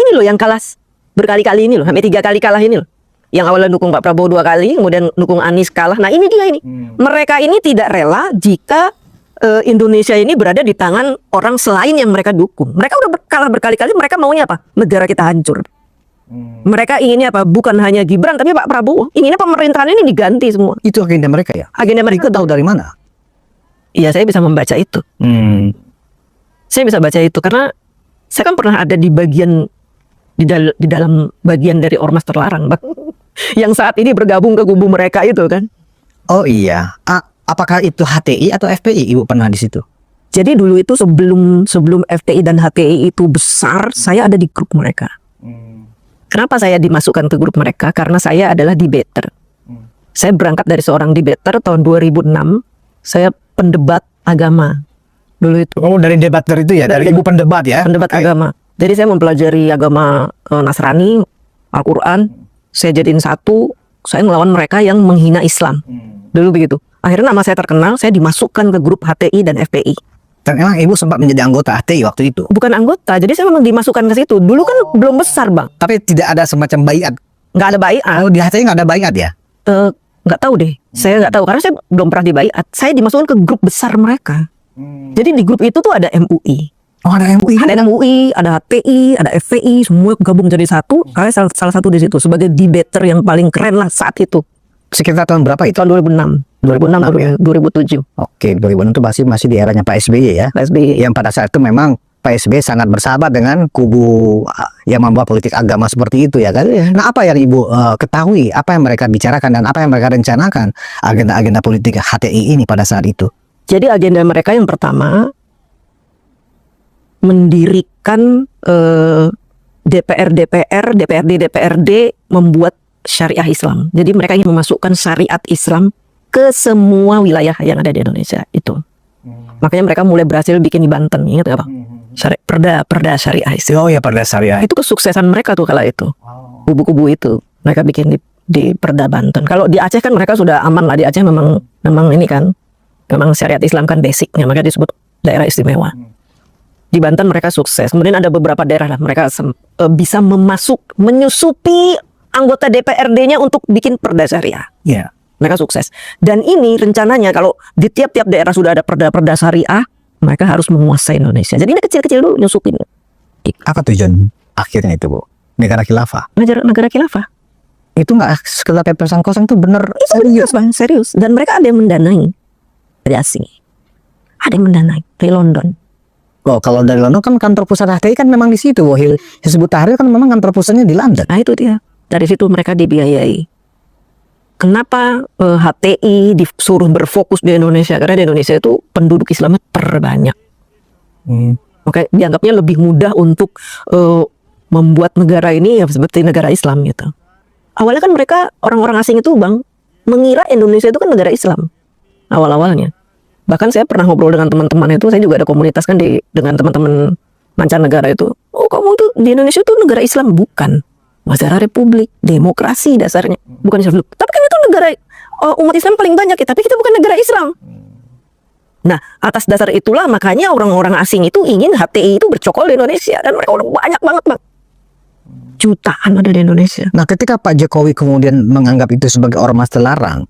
ini loh yang kalah berkali-kali ini loh, sampai 3 kali kalah ini loh. Yang awalnya dukung Pak Prabowo 2 kali, kemudian dukung Anies kalah. Nah ini dia ini. Mereka ini tidak rela jika Indonesia ini berada di tangan orang selain yang mereka dukung. Mereka udah kalah berkali-kali, mereka maunya apa? Negara kita hancur. Mereka inginnya apa? Bukan hanya Gibran, tapi Pak Prabowo. Inginnya pemerintahan ini diganti semua. Itu agenda mereka ya? Agenda mereka Itu tahu dari mana? Iya, saya bisa membaca itu. Saya bisa baca itu karena saya kan pernah ada di bagian di dalam bagian dari ormas terlarang, Bang. Yang saat ini bergabung ke kubu mereka itu kan. Oh iya. Apakah itu HTI atau FPI? Ibu pernah di situ? Jadi dulu itu sebelum FPI dan HTI itu besar, saya ada di grup mereka. Kenapa saya dimasukkan ke grup mereka? Karena saya adalah debater. Saya berangkat dari seorang debater tahun 2006. Saya pendebat agama dulu itu. Oh, dari debater itu ya? Dari ibu pendebat ya? Pendebat agama. Jadi saya mempelajari agama Nasrani, Al-Quran. Saya jadiin satu. Saya ngelawan mereka yang menghina Islam. Dulu begitu. Akhirnya nama saya terkenal. Saya dimasukkan ke grup HTI dan FPI. Dan emang ibu sempat menjadi anggota HTI waktu itu? Bukan anggota. Jadi saya memang dimasukkan ke situ. Dulu kan belum besar, Bang. Tapi tidak ada semacam baiat? Nggak ada baiat. Oh, di HTI nggak ada baiat ya? Nggak tahu deh. Saya nggak tahu karena saya belum pernah dibaiat. Saya dimasukkan ke grup besar mereka. Jadi di grup itu tuh ada MUI. Oh, ada MUI. Ada MUI, ada HTI, ada FPI, semua gabung jadi satu. Saya salah satu di situ sebagai debater yang paling keren lah saat itu. Sekitar tahun berapa itu? Tahun 2006. 2007. Oke, 2006 itu masih di eranya Pak SBY ya. Pak SBY. Yang pada saat itu memang Pak SBY sangat bersahabat dengan kubu yang membawa politik agama seperti itu ya kan. Nah, apa yang ibu ketahui, apa yang mereka bicarakan dan apa yang mereka rencanakan agenda-agenda politik HTI ini pada saat itu? Jadi agenda mereka yang pertama mendirikan DPRD membuat syariah Islam. Jadi mereka ingin memasukkan syariat Islam ke semua wilayah yang ada di Indonesia itu. Makanya mereka mulai berhasil bikin di Banten, ingat nggak Pak? Perda syariah Islam. Oh ya, perda syariah. Itu kesuksesan mereka tuh kala itu. Kubu-kubu itu mereka bikin di Perda Banten. Kalau di Aceh kan mereka sudah aman lah. Di Aceh memang ini kan, memang syariat Islam kan basicnya, makanya disebut daerah istimewa. Di Banten mereka sukses. Kemudian ada beberapa daerah lah mereka bisa menyusupi anggota DPRD-nya untuk bikin perda syariah. Iya. Mereka sukses. Dan ini rencananya kalau di tiap-tiap daerah sudah ada perda-perda syariah, mereka harus menguasai Indonesia. Jadi ini kecil-kecil dulu nyusupin. Apa tujuan akhirnya itu, Bu? Negara khilafah. Negara khilafah. Itu nggak sekedar pepesan kosong, itu bener serius, Bang, serius. Dan mereka ada yang mendanai dari asing. Ada yang mendanai dari London. Oh, kalau dari London kan kantor pusat HTI kan memang di situ, Bu. Hizbut Tahrir kan memang kantor pusatnya di London. Nah, itu dia. Dari situ mereka dibiayai. Kenapa HTI disuruh berfokus di Indonesia? Karena di Indonesia itu penduduk Islamnya terbanyak. Oke, dianggapnya lebih mudah untuk membuat negara ini ya seperti negara Islam gitu. Awalnya kan mereka orang-orang asing itu, Bang, mengira Indonesia itu kan negara Islam awal-awalnya. Bahkan saya pernah ngobrol dengan teman-teman itu, saya juga ada komunitas kan dengan teman-teman mancanegara itu. Oh, kamu tuh di Indonesia tuh negara Islam? Bukan. Negara Republik, demokrasi dasarnya, bukan Islam. Tapi kan itu negara umat Islam paling banyak ya, tapi kita bukan negara Islam. Nah, atas dasar itulah makanya orang-orang asing itu ingin HTI itu bercokol di Indonesia, dan mereka udah banyak banget, Bang. Jutaan ada di Indonesia. Nah, ketika Pak Jokowi kemudian menganggap itu sebagai ormas terlarang,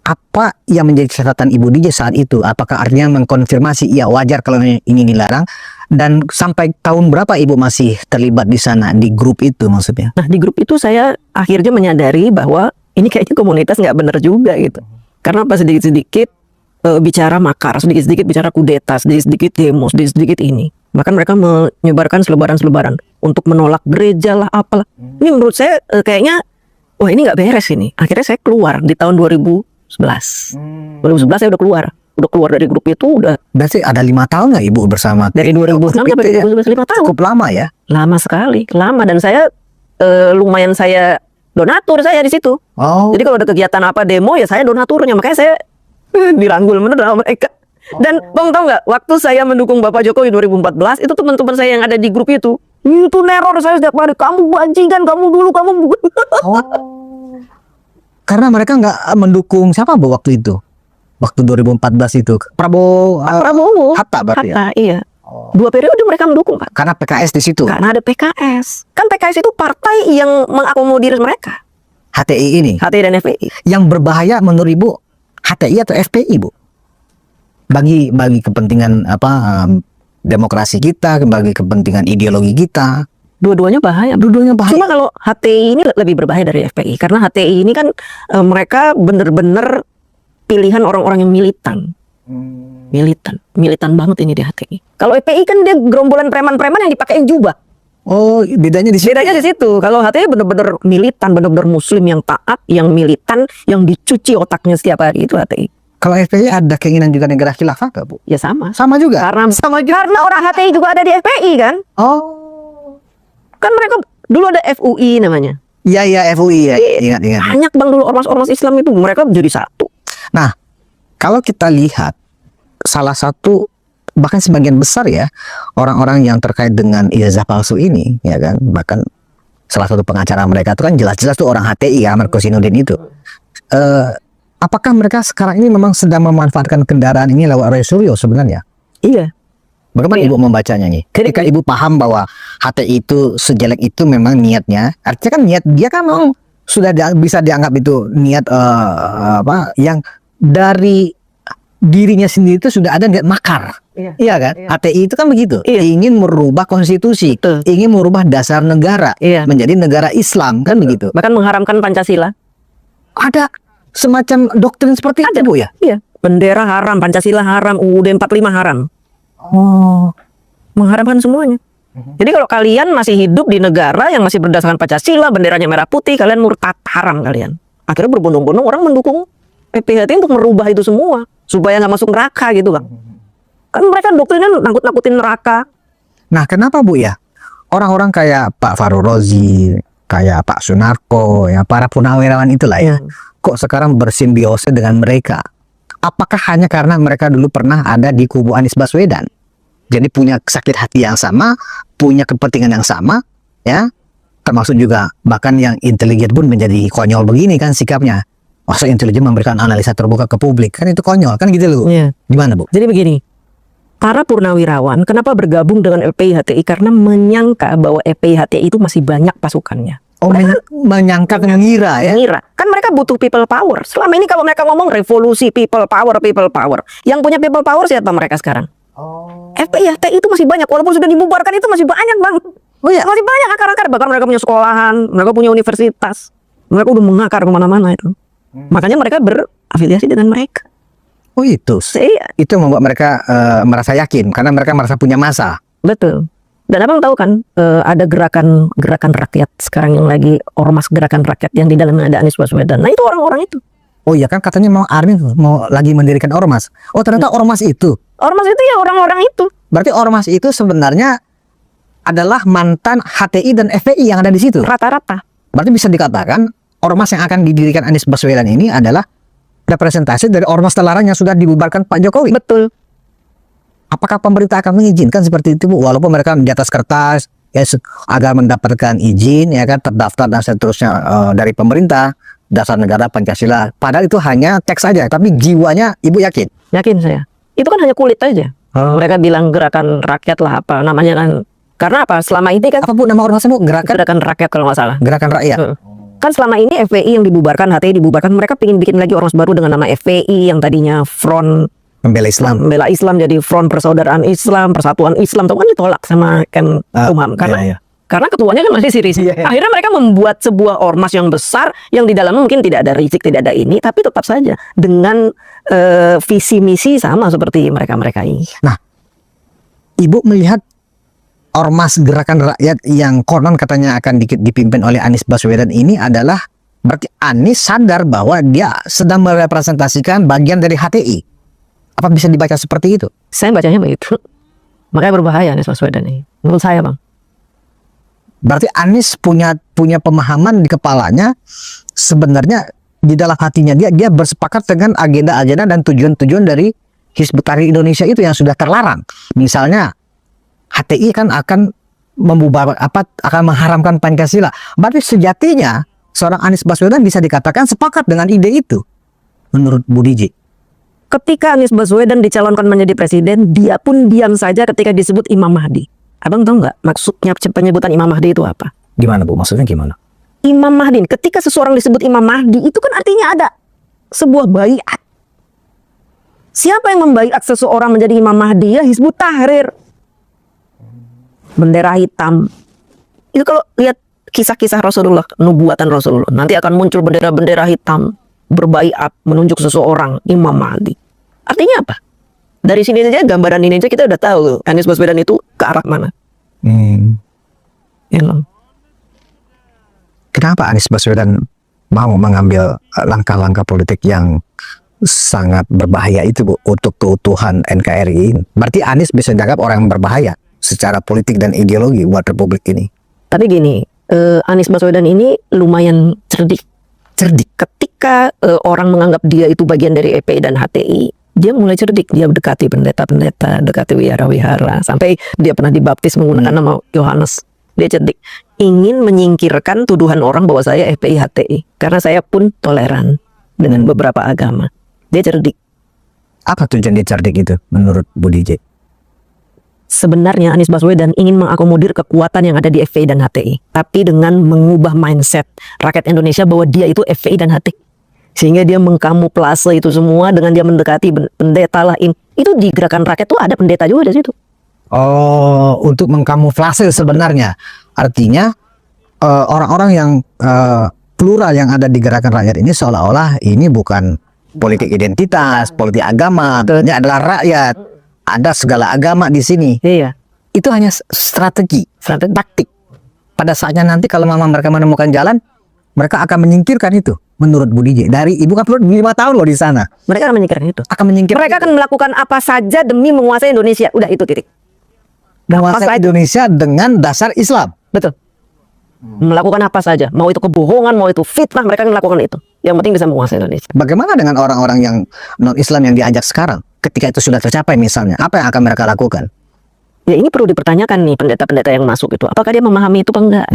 apa yang menjadi catatan Ibu DJ saat itu? Apakah artinya mengkonfirmasi ya wajar kalau ini dilarang? Dan sampai tahun berapa Ibu masih terlibat di sana, di grup itu maksudnya? Nah, di grup itu saya akhirnya menyadari bahwa ini kayaknya komunitas nggak benar juga gitu. Karena pas sedikit-sedikit bicara makar, sedikit-sedikit bicara kudeta, sedikit-sedikit demo, sedikit-sedikit ini. Bahkan mereka menyebarkan selebaran-selebaran untuk menolak gereja lah, apalah. Ini menurut saya kayaknya, wah ini nggak beres ini. Akhirnya saya keluar di tahun 2011. 2011 saya udah keluar dari grup itu udah. Berarti ada 5 tahun nggak Ibu bersama? Dari 2006 sampai 2011, 5 tahun. Cukup lama ya? Lama sekali, lama. Dan saya lumayan saya donatur saya di situ. Oh. Jadi kalau ada kegiatan apa demo ya saya donaturnya. Makanya saya dirangkul bener sama mereka. Dan Bang tahu nggak, waktu saya mendukung Bapak Jokowi 2014 itu teman-teman saya yang ada di grup itu neror saya setiap hari. Kamu bajingan, kamu dulu, kamu. Oh. Karena mereka nggak mendukung siapa Bu waktu itu? Waktu 2014 itu Prabowo. Prabowo. Hatta berarti Hatta, ya? iya. 2 periode mereka mendukung, Pak. Karena PKS di situ. Karena ada PKS. Kan PKS itu partai yang mengakomodir mereka. HTI ini. HTI dan FPI. Yang berbahaya menurut Ibu HTI atau FPI, Bu? Bagi kepentingan demokrasi kita, bagi kepentingan ideologi kita. Dua-duanya bahaya. Dua-duanya bahaya. Cuma kalau HTI ini lebih berbahaya dari FPI. Karena HTI ini kan mereka benar-benar pilihan orang-orang yang militan. Militan banget ini di HTI. Kalau FPI kan dia gerombolan preman-preman yang dipakai jubah. Oh, bedanya di situ. Bedanya di situ. Kalau HTI benar-benar militan, benar-benar muslim yang taat, yang militan, yang dicuci otaknya setiap hari, itu HTI. Kalau FPI ada keinginan juga negara khilafah nggak, Bu? Ya sama. Sama juga. Karena orang HTI juga ada di FPI kan. Oh. Kan mereka dulu ada FUI namanya. Iya FUI ya. Ingat. Banyak Bang dulu ormas-ormas Islam itu, mereka jadi satu. Nah, kalau kita lihat salah satu bahkan sebagian besar ya orang-orang yang terkait dengan ijazah palsu ini, ya kan, bahkan salah satu pengacara mereka itu kan jelas-jelas tuh orang HTI ya, Markus Sinudin itu. Apakah mereka sekarang ini memang sedang memanfaatkan kendaraan ini lewat Roy Suryo sebenarnya? Iya. Bagaimana Ibu membacanya nih? Ketika Ibu paham bahwa HTI itu sejelek itu memang niatnya, artinya kan niat dia kan memang sudah bisa dianggap itu niat yang dari dirinya sendiri itu sudah ada niat makar. Iya kan? Iya. HTI itu kan begitu. Iya. Ingin merubah konstitusi, Betul. ingin merubah dasar negara Iya. menjadi negara Islam kan begitu. Bahkan mengharamkan Pancasila. Ada semacam doktrin seperti itu, Bu ya? Iya. Bendera haram, Pancasila haram, UUD 45 haram. Oh. Mengharamkan semuanya. Jadi kalau kalian masih hidup di negara yang masih berdasarkan Pancasila, benderanya merah putih, kalian murtad, haram kalian. Akhirnya berbondong-bondong orang mendukung PPHT untuk merubah itu semua supaya nggak masuk neraka gitu, Bang. Kan mereka doktrinnya nakut-nakutin neraka. Nah, kenapa, Bu ya? Orang-orang kayak Pak Fahrul Razi, kayak Pak Sunarko, ya para purnawirawan itulah ya. Kok sekarang bersimbiose dengan mereka? Apakah hanya karena mereka dulu pernah ada di kubu Anies Baswedan? Jadi punya sakit hati yang sama, punya kepentingan yang sama, ya. Termasuk juga bahkan yang intelijen pun menjadi konyol begini kan sikapnya. Masa intelijen memberikan analisa terbuka ke publik, kan itu konyol kan gitu loh. Iya. Gimana, Bu? Jadi begini, para purnawirawan kenapa bergabung dengan FPI-HTI? Karena menyangka bahwa FPI-HTI itu masih banyak pasukannya. Oh, menyangka dengan ngira ya. Ngira. Kan mereka butuh people power. Selama ini kalau mereka ngomong revolusi people power. Yang punya people power siapa mereka sekarang? FPI-HTI itu masih banyak. Walaupun sudah dibubarkan itu masih banyak, Bang. Oh ya. Masih banyak akar-akar. Bahkan mereka punya sekolahan, mereka punya universitas. Mereka udah mengakar kemana-mana itu. Makanya mereka berafiliasi dengan mereka. Oh itu. Iya. Itu membuat mereka merasa yakin karena mereka merasa punya masa. Betul. Dan abang tahu kan ada gerakan rakyat sekarang yang lagi ormas gerakan rakyat yang di dalamnya ada Anies Baswedan. Nah itu orang-orang itu. Oh iya kan katanya mau Armin mau lagi mendirikan ormas. Oh ternyata ormas itu. Ormas itu ya orang-orang itu. Berarti ormas itu sebenarnya adalah mantan HTI dan FPI yang ada di situ. Rata-rata. Berarti bisa dikatakan ormas yang akan didirikan Anies Baswedan ini adalah representasi dari ormas terlarang yang sudah dibubarkan Pak Jokowi. Betul. Apakah pemerintah akan mengizinkan seperti itu, Bu? Walaupun mereka di atas kertas ya agar mendapatkan izin ya kan terdaftar dan seterusnya dari pemerintah dasar negara Pancasila. Padahal itu hanya teks saja, tapi jiwanya Ibu yakin? Yakin saya. Itu kan hanya kulit aja. Mereka bilang gerakan rakyat lah apa namanya kan. Karena apa? Selama ini kan Apa Bu nama ormasnya, Bu? gerakan rakyat kalau nggak salah. Gerakan Rakyat. Kan selama ini FPI yang dibubarkan, HTI dibubarkan, mereka pengen bikin lagi ormas baru dengan nama FPI yang tadinya Front Pembela Islam. Membela Islam jadi Front Persaudaraan Islam, Persatuan Islam, itu kan ditolak sama Ken Umam karena karena ketuanya kan masih si Rizik. Akhirnya mereka membuat sebuah ormas yang besar yang di dalamnya mungkin tidak ada Rizik, tidak ada ini, tapi tetap saja dengan visi misi sama seperti mereka-mereka ini. Nah, Ibu melihat ormas gerakan rakyat yang konon katanya akan dipimpin oleh Anies Baswedan ini adalah berarti Anies sadar bahwa dia sedang merepresentasikan bagian dari HTI. Apa bisa dibaca seperti itu? Saya bacanya begitu. Makanya berbahaya Anies Baswedan ini. Menurut saya, Bang. Berarti Anies punya pemahaman di kepalanya sebenarnya di dalam hatinya dia bersepakat dengan agenda-agenda dan tujuan-tujuan dari Hizbut Tahrir Indonesia itu yang sudah terlarang. Misalnya HTI kan akan akan mengharamkan Pancasila. Berarti sejatinya seorang Anies Baswedan bisa dikatakan sepakat dengan ide itu menurut Bu Diji. Ketika Anies Baswedan dicalonkan menjadi presiden, dia pun diam saja ketika disebut Imam Mahdi. Abang tahu nggak maksudnya penyebutan Imam Mahdi itu apa? Gimana Bu? Maksudnya gimana? Imam Mahdi, ketika seseorang disebut Imam Mahdi, itu kan artinya ada sebuah baiat. Siapa yang membaiat seseorang menjadi Imam Mahdi? Ya Hizbut Tahrir. Bendera hitam. Itu kalau lihat kisah-kisah Rasulullah, nubuatan Rasulullah, nanti akan muncul bendera-bendera hitam berbaiat menunjuk seseorang Imam Mahdi. Artinya apa? Dari sini saja gambaran ini aja kita udah tahu Anies Baswedan itu ke arah mana. Ya loh. Kenapa Anies Baswedan mau mengambil langkah-langkah politik yang sangat berbahaya itu Bu untuk keutuhan NKRI? Berarti Anies bisa dianggap orang yang berbahaya secara politik dan ideologi buat Republik ini. Tapi gini, Anies Baswedan ini lumayan cerdik. Ketika orang menganggap dia itu bagian dari EPI dan HTI, dia mulai cerdik. Dia mendekati pendeta-pendeta, dekati wihara-wihara, sampai dia pernah dibaptis menggunakan nama Yohanes. Dia cerdik, ingin menyingkirkan tuduhan orang bahwa saya FPI HTI karena saya pun toleran dengan beberapa agama. Dia cerdik. Apa tujuan dia cerdik itu menurut Bu DJ? Sebenarnya Anies Baswedan ingin mengakomodir kekuatan yang ada di FPI dan HTI, tapi dengan mengubah mindset rakyat Indonesia bahwa dia itu FPI dan HTI, sehingga dia mengkamuflase itu semua dengan dia mendekati pendeta lain. Itu di gerakan rakyat tuh ada pendeta juga di situ. Oh, untuk mengkamuflase sebenarnya. Artinya orang-orang yang plural yang ada di gerakan rakyat ini seolah-olah ini bukan politik identitas, politik agama, ini adalah rakyat. Ada segala agama di sini. Iya. Itu hanya strategi, taktik. Pada saatnya nanti kalau memang mereka menemukan jalan, mereka akan menyingkirkan itu. Menurut Bu DJ, dari ibu kan 5 tahun loh di sana. Mereka akan menyingkirkan itu. Mereka akan melakukan apa saja demi menguasai Indonesia. Udah itu titik. menguasai Indonesia dengan dasar Islam. Betul. Melakukan apa saja, mau itu kebohongan, mau itu fitnah, mereka akan melakukan itu. Yang penting bisa menguasai Indonesia. Bagaimana dengan orang-orang yang non-Islam yang diajak sekarang? Ketika itu sudah tercapai misalnya, apa yang akan mereka lakukan? Ya ini perlu dipertanyakan nih pendeta-pendeta yang masuk itu. Apakah dia memahami itu apa enggak?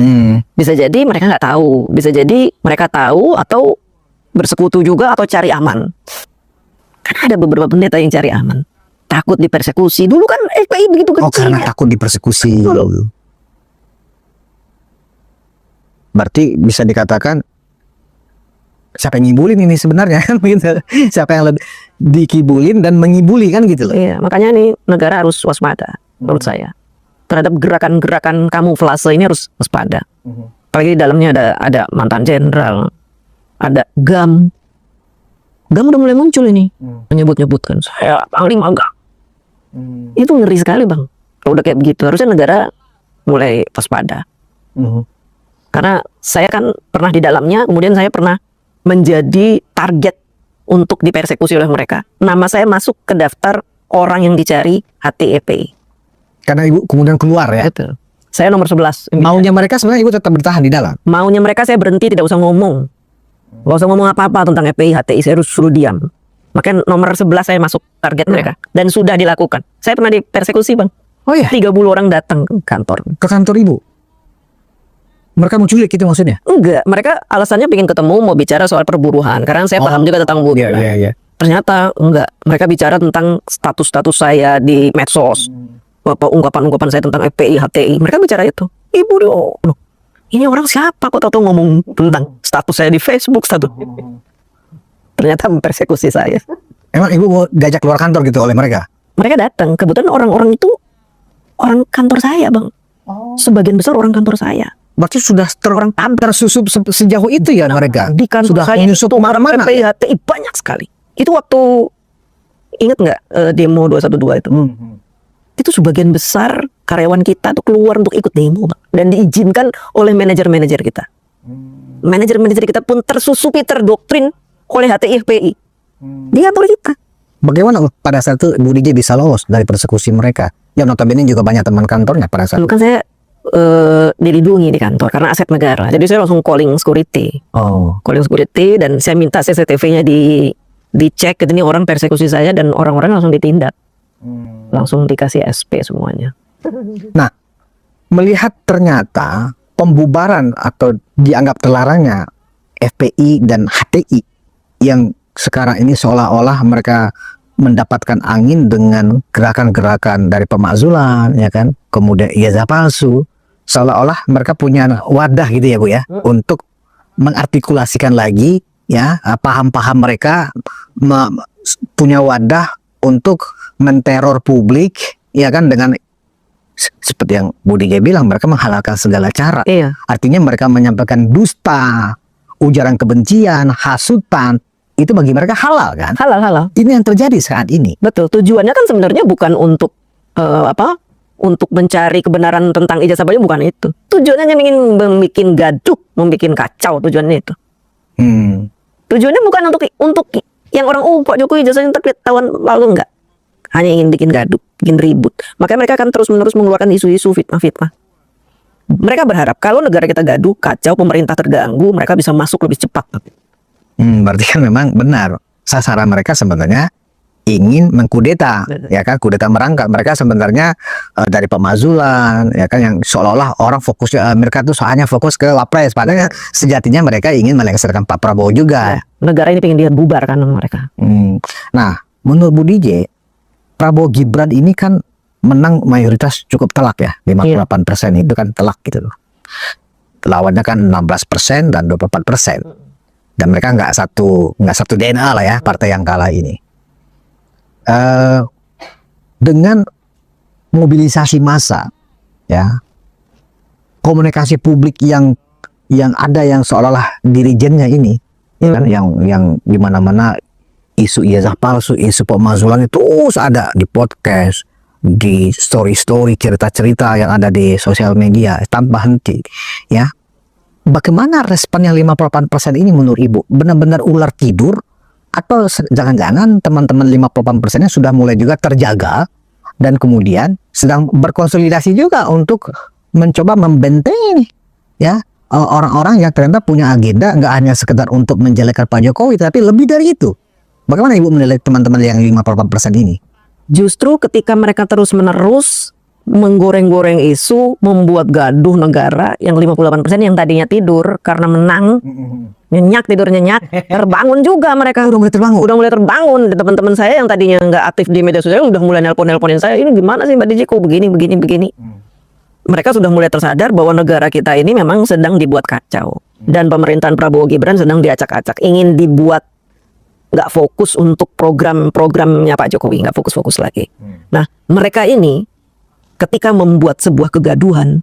Bisa jadi mereka nggak tahu. Bisa jadi mereka tahu atau bersekutu juga atau cari aman. Karena ada beberapa pendeta yang cari aman. Takut dipersekusi. Dulu kan FPI begitu kecil. Oh, karena takut dipersekusi. Berarti bisa dikatakan siapa yang ngibulin ini sebenarnya kan begitu. Siapa yang dikibulin dan mengibuli kan gitu loh. Iya, makanya nih negara harus waspada menurut saya. Terhadap gerakan-gerakan kamuflase ini harus waspada. Apalagi di dalamnya ada mantan jenderal, ada GAM. GAM udah mulai muncul ini. Menyebut-nyebutkan saya panglima GAM. Itu ngeri sekali, Bang. Kalau udah kayak begitu, harusnya negara mulai waspada. Karena saya kan pernah di dalamnya, kemudian saya pernah menjadi target untuk dipersekusi oleh mereka. Nama saya masuk ke daftar orang yang dicari HTEPI. Karena ibu kemudian keluar ya. Betul. Saya nomor 11. Maunya mereka sebenarnya ibu tetap bertahan di dalam. Maunya mereka saya berhenti, tidak usah ngomong. Gak usah ngomong apa-apa tentang FPI, HTI, saya harus suruh diam. Makanya nomor 11 saya masuk target mereka. Dan sudah dilakukan. Saya pernah dipersekusi, Bang. Oh ya? 30 orang datang ke kantor. Ke kantor ibu? Mereka mau culik gitu maksudnya? Enggak, mereka alasannya pengen ketemu, mau bicara soal perburuhan. Karena saya paham juga tentang buruh. Iya. Ternyata enggak, mereka bicara tentang status-status saya di medsos. Ungkapan-ungkapan saya tentang FPI, HTI. Mereka bicara itu. Ibu loh, ini orang siapa kok tahu ngomong tentang status saya di Facebook, status. Ternyata mempersekusi saya. Emang ibu mau diajak keluar kantor gitu oleh mereka? Mereka datang, kebetulan orang-orang itu orang kantor saya, Bang. Sebagian besar orang kantor saya. Berarti sudah tersusup sejauh itu ya mereka? Di kantor sudah saya menyusup kemana-mana? FPI, HTI banyak sekali. Itu waktu, ingat nggak demo 212 itu? Itu sebagian besar karyawan kita tuh keluar untuk ikut demo, Bang. Dan diizinkan oleh manajer-manajer kita. Manajer-manajer kita pun tersusupi, terdoktrin oleh HTI, FPI. Di kantor kita. Bagaimana pada saat itu Bu DJ bisa lolos dari persekusi mereka? Yang notabene juga banyak teman kantornya pada saat Dulu kan saya dilindungi di kantor karena aset negara. Jadi saya langsung calling security. Calling security dan saya minta CCTV-nya dicek. Ini orang persekusi saya dan orang-orang langsung ditindak. Langsung dikasih SP semuanya. Nah, melihat ternyata pembubaran atau dianggap terlarangnya FPI dan HTI yang sekarang ini seolah-olah mereka mendapatkan angin dengan gerakan-gerakan dari pemakzulan, ya kan, kemudian ijazah palsu, seolah-olah mereka punya wadah gitu ya Bu ya, untuk mengartikulasikan lagi ya paham-paham mereka, punya wadah untuk menteror publik, ya kan, dengan seperti yang Budi J bilang, mereka menghalalkan segala cara. Iya. Artinya mereka menyampaikan dusta, ujaran kebencian, hasutan, itu bagi mereka halal kan? Halal. Ini yang terjadi saat ini. Betul. Tujuannya kan sebenarnya bukan untuk untuk mencari kebenaran tentang ijazah palsu, bukan itu. Tujuannya hanya ingin membuat gaduh, membuat kacau, tujuannya itu. Tujuannya bukan untuk yang orang Pak Jokowi ijazahnya ketahuan lalu, enggak. Hanya ingin bikin gaduh, bikin ribut. Makanya mereka akan terus-menerus mengeluarkan isu-isu fitnah-fitnah. Mereka berharap kalau negara kita gaduh, kacau, pemerintah terganggu, mereka bisa masuk lebih cepat. Berarti kan memang benar sasaran mereka sebenarnya ingin mengkudeta, ya kan, kudeta merangkak. Mereka sebenarnya dari pemakzulan, ya kan, yang seolah-olah orang fokusnya mereka tuh hanya fokus ke Wapres, padahal sejatinya mereka ingin melengsarkan Pak Prabowo juga. Negara ini pengen dia bubarkan mereka. Nah, menurut Budi J, Prabowo Gibran ini kan menang mayoritas cukup telak ya, 58% itu kan telak gitu loh. Lawannya kan 16% dan 24%. Dan mereka nggak satu DNA lah ya, partai yang kalah ini. Dengan mobilisasi massa, ya, komunikasi publik yang ada, yang seolah-olah dirijennya ini, ya kan, yang di mana-mana isu ijazah palsu, isu pemakzulan itu terus ada di podcast, di story-story, cerita-cerita yang ada di sosial media tanpa henti, ya. Bagaimana responnya 58% ini menurut Ibu? Benar-benar ular tidur, atau jangan-jangan teman-teman 58%-nya sudah mulai juga terjaga dan kemudian sedang berkonsolidasi juga untuk mencoba membentengi ya orang-orang yang ternyata punya agenda, nggak hanya sekedar untuk menjelekkan Pak Jokowi, tapi lebih dari itu. Bagaimana Ibu menilai teman-teman yang 58% ini? Justru ketika mereka terus-menerus menggoreng-goreng isu, membuat gaduh negara, yang 58% yang tadinya tidur karena menang, tidur nyenyak, terbangun juga mereka. Udah mulai terbangun. Teman-teman saya yang tadinya nggak aktif di media sosial udah mulai nelponin saya, ini gimana sih Mbak Diji, kok begini. Mereka sudah mulai tersadar bahwa negara kita ini memang sedang dibuat kacau, dan pemerintahan Prabowo Gibran sedang diacak-acak, ingin dibuat nggak fokus untuk program-programnya Pak Jokowi, nggak fokus-fokus lagi. Nah, mereka ini ketika membuat sebuah kegaduhan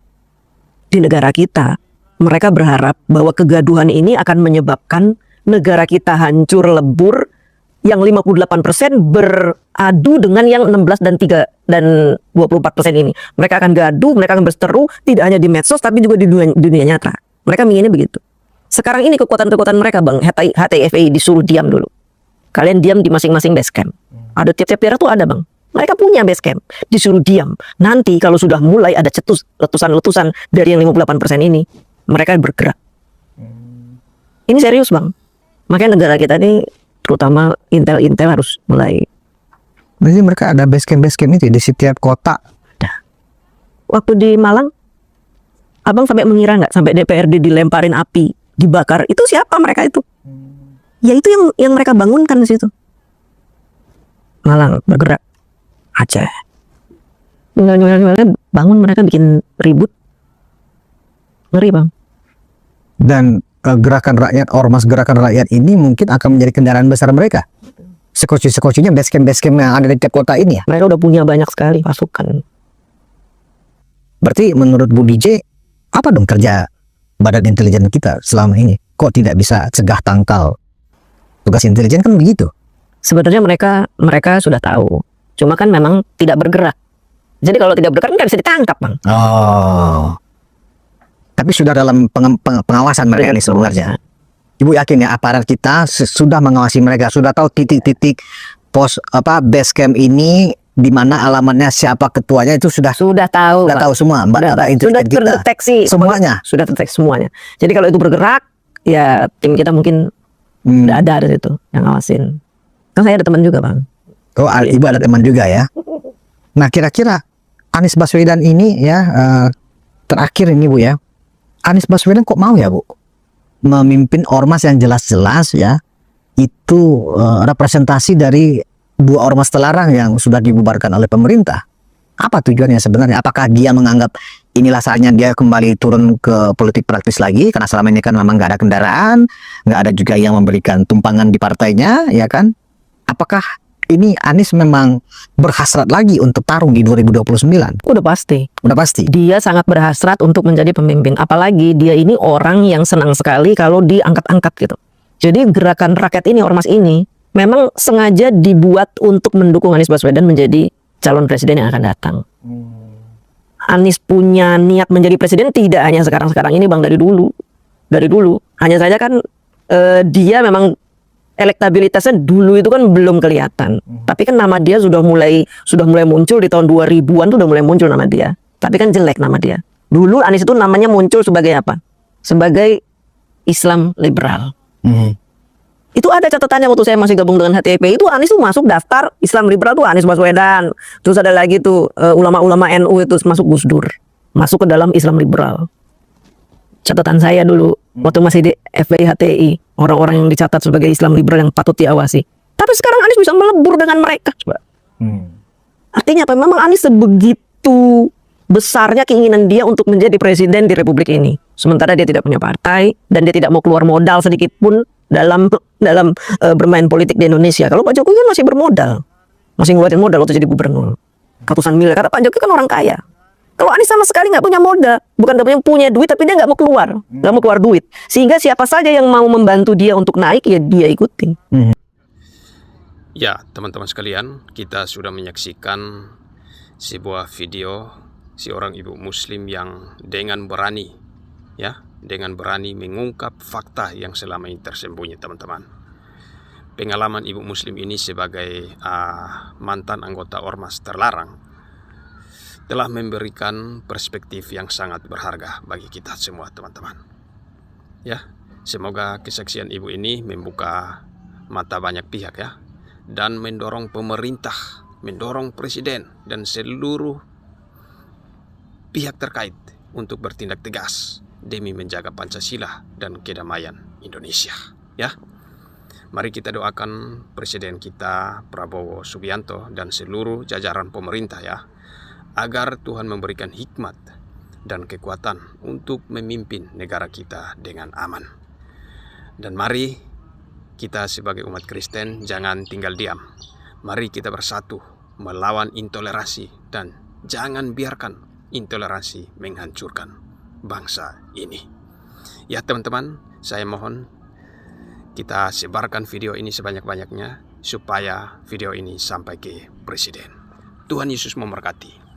di negara kita, mereka berharap bahwa kegaduhan ini akan menyebabkan negara kita hancur lebur, yang 58% beradu dengan yang 16 dan 24% ini. Mereka akan gaduh, mereka akan berseteru, tidak hanya di medsos tapi juga di dunia nyata. Mereka menginginnya begitu. Sekarang ini kekuatan-kekuatan mereka, Bang, HTFI disuruh diam dulu. Kalian diam di masing-masing base camp. Ada tiap-tiap daerah tuh ada, Bang. Mereka punya base camp, disuruh diam. Nanti kalau sudah mulai ada letusan-letusan dari yang 58% ini, mereka bergerak. Ini serius, Bang. Makanya negara kita ini, terutama intel harus mulai. Berarti mereka ada base camp itu di setiap kota. Ada. Waktu di Malang, Abang sampai mengira nggak sampai DPRD dilemparin api, dibakar? Itu siapa mereka itu? Ya itu yang mereka bangunkan di situ. Malang bergerak. Aceh. Bangun, mereka bikin ribut. Ngeri, Bang. Dan gerakan rakyat, ormas gerakan rakyat ini mungkin akan menjadi kendaraan besar mereka. Sekoci-sekocinya base camp yang ada di tiap kota ini ya. Mereka udah punya banyak sekali pasukan. Berarti menurut Budi J, apa dong kerja badan intelijen kita selama ini? Kok tidak bisa cegah tangkal? Tugas intelijen kan begitu. Sebenarnya mereka sudah tahu. Cuma kan memang tidak bergerak. Jadi kalau tidak bergerak kan bisa ditangkap, Bang. Oh. Tapi sudah dalam pengawasan mereka ini sebenarnya. Ibu yakin ya aparat kita sudah mengawasi mereka, sudah tahu titik-titik pos base camp ini di mana alamatnya, siapa ketuanya, itu sudah tahu. Sudah tahu semua, sudah terdeteksi semuanya. Sudah terdeteksi semuanya. Jadi kalau itu bergerak, ya tim kita mungkin udah ada di situ yang ngawasin. Kan saya ada teman juga, Bang. Oh, Ibu ada teman juga ya. Nah, kira-kira Anies Baswedan ini ya, terakhir ini Bu ya, Anies Baswedan kok mau ya Bu memimpin ormas yang jelas-jelas ya itu representasi dari dua ormas terlarang yang sudah dibubarkan oleh pemerintah. Apa tujuannya sebenarnya? Apakah dia menganggap inilah saatnya dia kembali turun ke politik praktis lagi? Karena selama ini kan memang nggak ada kendaraan, nggak ada juga yang memberikan tumpangan di partainya, ya kan? Apakah ini Anies memang berhasrat lagi untuk tarung di 2029? Udah pasti. Udah pasti. Dia sangat berhasrat untuk menjadi pemimpin. Apalagi dia ini orang yang senang sekali kalau diangkat-angkat gitu. Jadi gerakan rakyat ini, ormas ini, memang sengaja dibuat untuk mendukung Anies Baswedan menjadi calon presiden yang akan datang. Anies punya niat menjadi presiden tidak hanya sekarang-sekarang ini Bang, dari dulu. Dari dulu. Hanya saja kan dia memang elektabilitasnya dulu itu kan belum kelihatan. Tapi kan nama dia sudah mulai muncul di tahun 2000-an tuh udah mulai muncul nama dia. Tapi kan jelek nama dia. Dulu Anies itu namanya muncul sebagai apa? Sebagai Islam liberal. Itu ada catatannya waktu saya masih gabung dengan HTIP, itu Anies tuh masuk daftar Islam liberal tuh Anies Baswedan. Terus ada lagi tuh ulama-ulama NU itu masuk Gus Dur, masuk ke dalam Islam liberal. Catatan saya dulu waktu masih di FPI HTI, orang-orang yang dicatat sebagai Islam liberal yang patut diawasi. Tapi sekarang Anies bisa melebur dengan mereka, coba. Artinya apa? Memang Anies sebegitu besarnya keinginan dia untuk menjadi presiden di Republik ini. Sementara dia tidak punya partai dan dia tidak mau keluar modal sedikit pun dalam bermain politik di Indonesia. Kalau Pak Jokowi kan masih bermodal, masih ngeluarin modal waktu jadi gubernur, ratusan miliar. Kata Pak Jokowi kan orang kaya. Kalau Anies sama sekali nggak punya modal, bukan yang punya duit, tapi dia nggak mau keluar duit. Sehingga siapa saja yang mau membantu dia untuk naik, ya dia ikutin. Ya, teman-teman sekalian, kita sudah menyaksikan sebuah video seorang ibu muslim yang dengan berani mengungkap fakta yang selama ini tersembunyi, teman-teman. Pengalaman ibu muslim ini sebagai mantan anggota ormas terlarang telah memberikan perspektif yang sangat berharga bagi kita semua, teman-teman. Ya, semoga kesaksian ibu ini membuka mata banyak pihak ya, dan mendorong pemerintah, mendorong presiden dan seluruh pihak terkait untuk bertindak tegas demi menjaga Pancasila dan kedamaian Indonesia. Ya, mari kita doakan Presiden kita Prabowo Subianto dan seluruh jajaran pemerintah ya, agar Tuhan memberikan hikmat dan kekuatan untuk memimpin negara kita dengan aman. Dan mari kita sebagai umat Kristen jangan tinggal diam. Mari kita bersatu melawan intoleransi dan jangan biarkan intoleransi menghancurkan bangsa ini. Ya teman-teman, saya mohon kita sebarkan video ini sebanyak-banyaknya supaya video ini sampai ke Presiden. Tuhan Yesus memberkati.